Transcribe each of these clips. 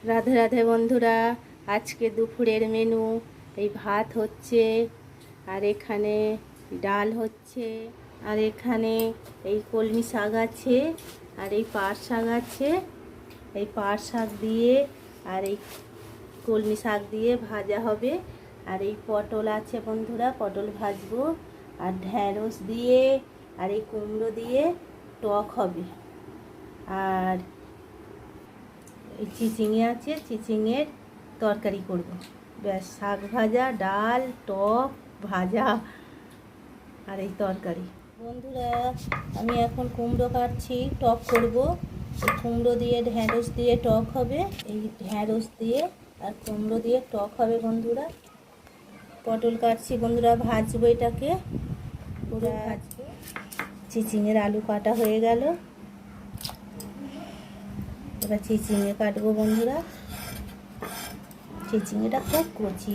রাধে রাধে বন্ধুরা, আজকে দুপুরের মেনু এই ভাত হচ্ছে, আর এখানে ডাল হচ্ছে, আর এখানে এই কলমি শাক আছে, আর এই পাট শাক আছে। এই পাট শাক দিয়ে আর এই কলমি শাক দিয়ে ভাজা হবে। আর এই পটল আছে বন্ধুরা, পটল ভাজবো। আর ঢ্যাঁড়স দিয়ে আর এই কুমড়ো দিয়ে টক হবে। আর এই চিচিঙে আছে, চিচিঙের তরকারি করব। ব্যাস, শাক ভাজা, ডাল, টক, ভাজা আর এই তরকারি। বন্ধুরা, আমি এখন কুমড়ো কাটছি, টক করব। এই কুমড়ো দিয়ে ঢ্যাঁড়স দিয়ে টক হবে। এই ঢ্যাঁড়স দিয়ে আর কুমড়ো দিয়ে টক হবে বন্ধুরা। পটল কাটছি বন্ধুরা, ভাজবো এটাকে পুরো ভাজবো। চিচিঙের আলু কাটা হয়ে গেল, এবার চিচিঙে কাটবো বন্ধুরা। চিচিঙেটা খুব কচি।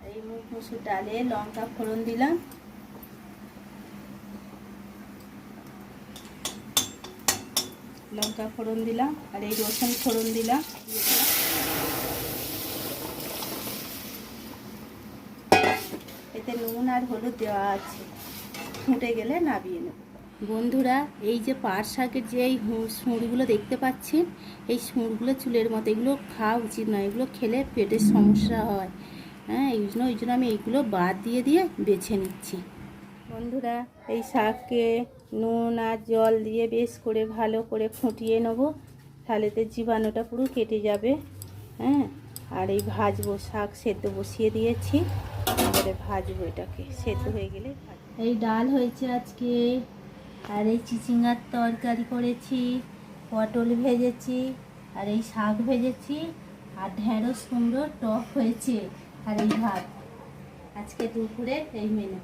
এই মুগ মুসুর ডালে লঙ্কা ফোড়ন দিলাম, লঙ্কা ফোড়ন দিলাম, আর এই রসুন ফোড়ন দিলাম। এতে নুন আর হলুদ দেওয়া আছে, ফুটে গেলে নামিয়ে নেব। বন্ধুরা, এই যে পাট শাকের যে এই সুঁড়গুলো দেখতে পাচ্ছেন, এই সুঁড়গুলো চুলের মতো, এগুলো খাওয়া উচিত নয়। এগুলো খেলে পেটের সমস্যা হয়। হ্যাঁ, এই জন্য আমি এইগুলো বাদ দিয়ে বেছে নিচ্ছি। বন্ধুরা, এই শাককে নুন আর জল দিয়ে বেশ করে ভালো করে ফুটিয়ে নেব, তাহলেতে জীবাণুটা পুরো কেটে যাবে। হ্যাঁ, আর এই ভাজবো, শাক সেদ্ধ বসিয়ে দিয়েছি, এবারে ভাজবো এটাকে। সেদ্ধ হয়ে গেলে এই ডাল হয়েছে আজকে, আর এই চিচিঙ্গার তরকারি করেছি, পটল ভেজেছি, আর এই শাক ভেজেছি, আর ঢ্যাঁড়স কুমড়োর টক হয়েছে, আর এই ভাত। আজকে দুপুরে এই মেনু।